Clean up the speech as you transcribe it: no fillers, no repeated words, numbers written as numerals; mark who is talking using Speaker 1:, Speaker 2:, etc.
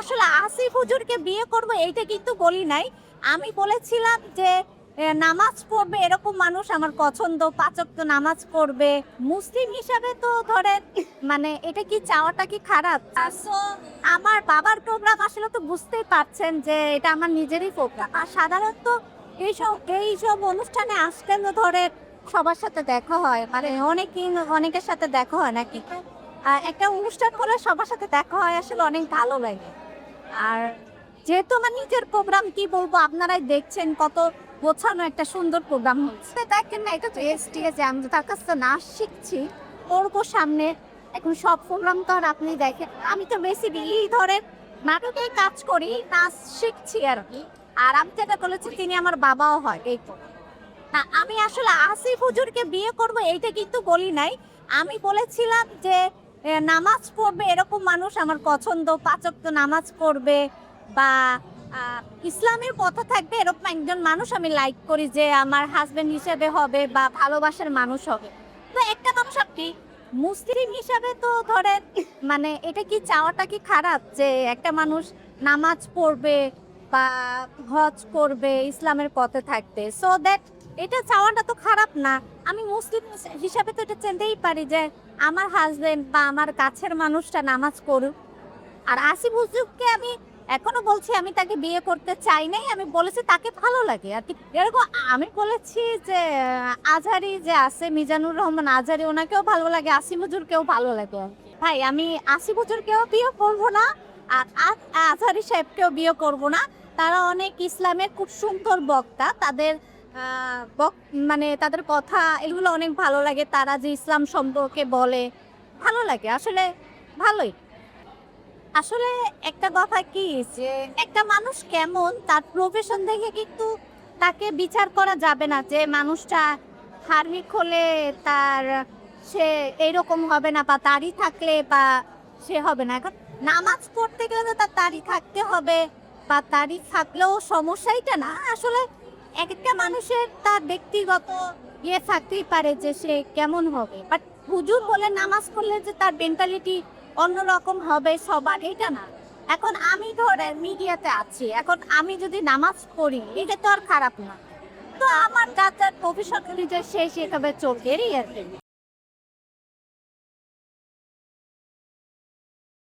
Speaker 1: আসলে আসিফ হুজুরকে বিয়ে করব এইটা কিন্তু বলি নাই। আমি বলেছিলাম যে নামাজ পড়বে এরকম মানুষ আমার পছন্দ, ৫ ওয়াক্ত নামাজ পড়বে। মুসলিম হিসাবে তো ধরেন মানে এটা কি চাওয়াটা কি খারাপ? সো আমার বাবার প্রোগ্রাম আসলে তো বুঝতেই পারছেন যে এটা আমার নিজেরই প্রোগ্রাম। আর সাধারণত এইসব অনুষ্ঠানে আসলে তো ধরেন সবার সাথে দেখা হয়। মানে অনেকের সাথে দেখা হয় নাকি? একটা অনুষ্ঠান হলে সবার সাথে দেখা হয় আসলে অনেক ভালো লাগে। আর যেহেতু আমার নিজের প্রোগ্রাম কি বলবো আপনারাই দেখছেন কত গোছানো একটা সুন্দর প্রোগ্রাম হচ্ছে। দেখেন না এটা তো স্টেজে আমি তো তার কাছ থেকে নাচ শিখছি। করবো সামনে। এখন সব প্রোগ্রাম তো আর আপনি দেখেন। আমি তো বেসিক্যালি ধরেন নাটকে কাজ করি, নাচ শিখছি আরকি। আর আমি যেটা বলেছি তিনি আমার বাবাও হয় এই তো। না আমি আসলে আসিফ হুজুরকে বিয়ে করব এইটা কিন্তু বলি নাই। আমি বলেছিলাম যে নামাজ পড়বে এরকম মানুষ আমার পছন্দ, ৫ ওয়াক্ত নামাজ পড়বে বা ইসলামের পথে থাকবে এরকম একজন মানুষ আমি লাইক করি যে আমার হাজবেন্ড হিসেবে হবে বা ভালোবাসার মানুষ হবে। তো একটা মানুষ আপনি মুসলিম হিসাবে তো ধরেন মানে এটা কি চাওয়াটা কি খারাপ যে একটা মানুষ নামাজ পড়বে বা হজ করবে, ইসলামের পথে থাকবে। সো দ্যাট এটা চাওয়াটা তো খারাপ না। আমি মুসলিম হিসাবে তো এটা চাইতেই পারি যে আমার হাজবেন্ড বা আমার কাছের মানুষটা নামাজ করুক। আর আসিফ হুজুরকে আমি এখনো বলছি আমি তাকে বিয়ে করতে চাই নাই। আমি বলেছি তাকে ভালো লাগে। আর কি এরকম আমি বলেছি যে আজহারি যে আছে মিজানুর রহমান আজহারি ওনাকেও ভালো লাগে, আসিফ হুজুরকেও ভালো লাগে। ভাই আমি আসিফ হুজুরকেও বিয়ে করবো না আর আজহারি সাহেবকেও বিয়ে করবো না। তারা অনেক ইসলামের খুব সুন্দর বক্তা। তাদের মানে তাদের কথা এগুলো অনেক ভালো লাগে। তারা যে ইসলাম সম্পর্কে বলে ভালো লাগে আসলে ভালোই। আসলে একটা কথা কি যে একটা মানুষ কেমন তার প্রফেশন দেখে কিন্তু তাকে বিচার করা যাবে না যে মানুষটা ধার্মিক হলে তার সে এইরকম হবে না বা দাড়ি থাকলে বা সে হবে না। এখন নামাজ পড়তে গেলে তো তার দাড়ি থাকতে হবে বা দাড়ি থাকলেও সমস্যাইটা না আসলে এক একটা মানুষের তার ব্যক্তিগত ইয়ে থাকতেই পারে যে সে কেমন হবে, বাট হুজুর বলে নামাজ পড়লে যে তার মেন্টালিটি অন্যরকম হবে সবার এটা না। এখন আমি ধরেন মিডিয়াতে আছি, এখন আমি যদি নামাজ পড়ি এটা তো আর খারাপ না। তো আমার যার যার প্রফেশন অনুযায়ী সে সেভাবে চলবে, এরই আর কি।